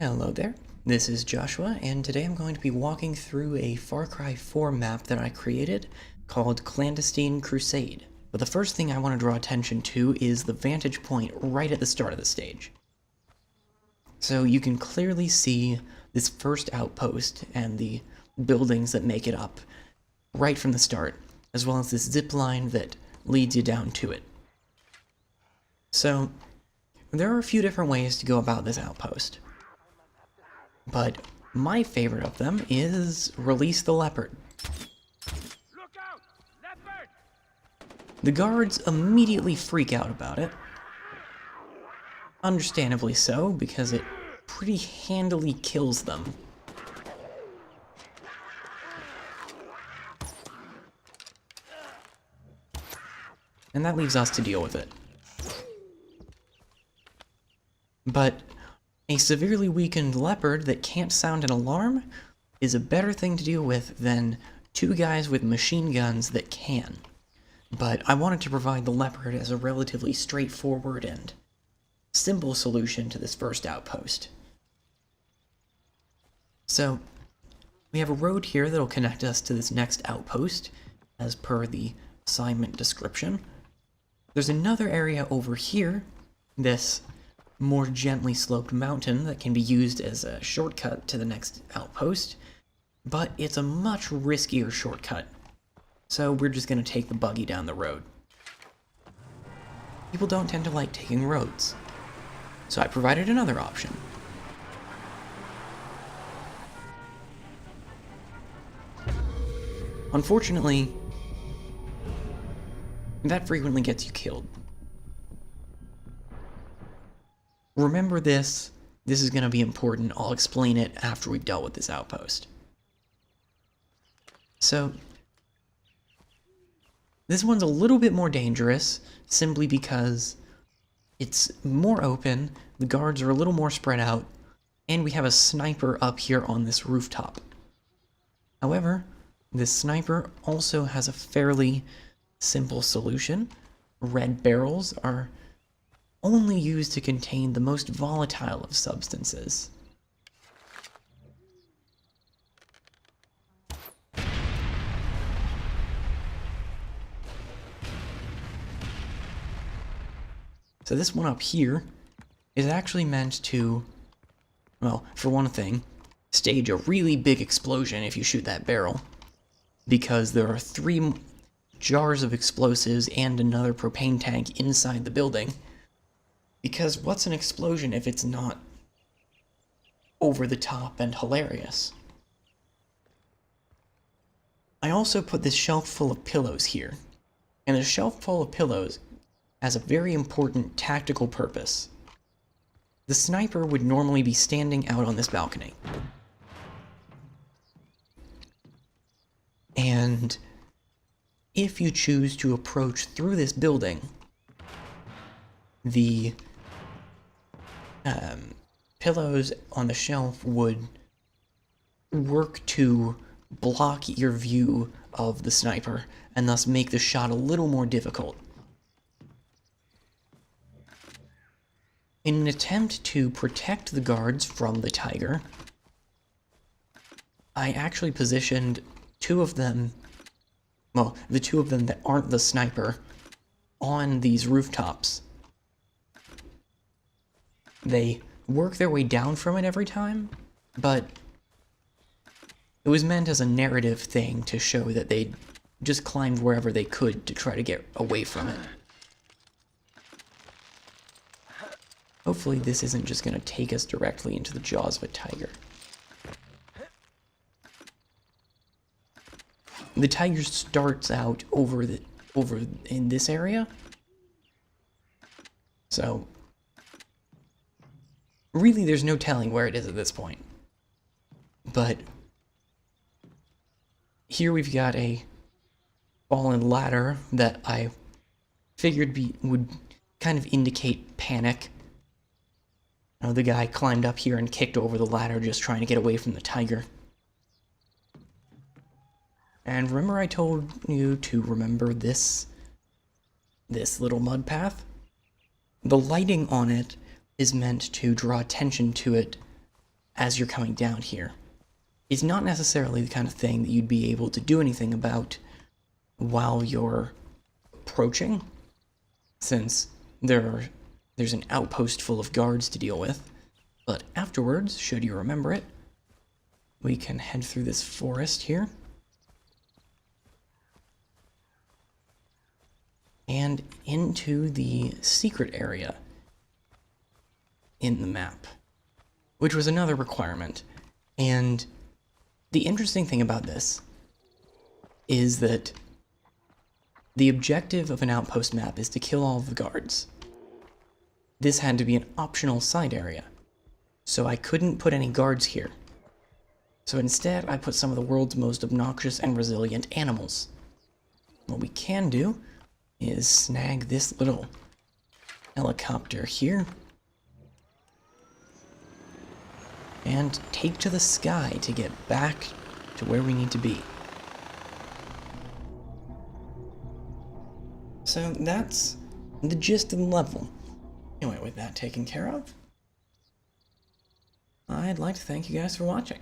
Hello there, this is Joshua, and today I'm going to be walking through a Far Cry 4 map that I created called Clandestine Crusade. But the first thing I want to draw attention to is the vantage point right at the start of the stage. So you can clearly see this first outpost and the buildings that make it up right from the start, as well as this zip line that leads you down to it. So there are a few different ways to go about this outpost. But my favorite of them is release the leopard. Look out! Leopard! The guards immediately freak out about it. Understandably so, because it pretty handily kills them. And that leaves us to deal with it. But a severely weakened leopard that can't sound an alarm is a better thing to deal with than two guys with machine guns that can. But I wanted to provide the leopard as a relatively straightforward and simple solution to this first outpost. So, we have a road here that'll connect us to this next outpost, as per the assignment description. There's another area over here, this more gently sloped mountain that can be used as a shortcut to the next outpost, but it's a much riskier shortcut, so we're just going to take the buggy down the road. People don't tend to like taking roads, so I provided another option. Unfortunately, that frequently gets you killed. Remember this is going to be important. I'll explain it after we've dealt with this outpost. So, this one's a little bit more dangerous, simply because it's more open, the guards are a little more spread out, and we have a sniper up here on this rooftop. However, this sniper also has a fairly simple solution. Red barrels are only used to contain the most volatile of substances. So this one up here is actually meant to, well, for one thing, stage a really big explosion if you shoot that barrel, because there are 3 jars of explosives and another propane tank inside the building. Because what's an explosion if it's not over the top and hilarious? I also put this shelf full of pillows here, and the shelf full of pillows has a very important tactical purpose. The sniper would normally be standing out on this balcony. And if you choose to approach through this building, the pillows on the shelf would work to block your view of the sniper, and thus make the shot a little more difficult. In an attempt to protect the guards from the tiger, I actually positioned 2 of them, well, the 2 of them that aren't the sniper, on these rooftops. They work their way down from it every time, but it was meant as a narrative thing to show that they just climbed wherever they could to try to get away from it. Hopefully this isn't just going to take us directly into the jaws of a tiger. The tiger starts out over in this area, so really there's no telling where it is at this point. But here we've got a fallen ladder that I figured would kind of indicate panic. You know, the guy climbed up here and kicked over the ladder just trying to get away from the tiger. And remember I told you to remember this little mud path? The lighting on it is meant to draw attention to it as you're coming down here is not necessarily the kind of thing that you'd be able to do anything about while you're approaching, since there's an outpost full of guards to deal with. But afterwards, should you remember it, we can head through this forest here. And into the secret area in the map, which was another requirement. And the interesting thing about this is that the objective of an outpost map is to kill all of the guards. This had to be an optional side area, so I couldn't put any guards here. So instead, I put some of the world's most obnoxious and resilient animals. What we can do is snag this little helicopter here and take to the sky to get back to where we need to be. So that's the gist of the level. Anyway, with that taken care of, I'd like to thank you guys for watching.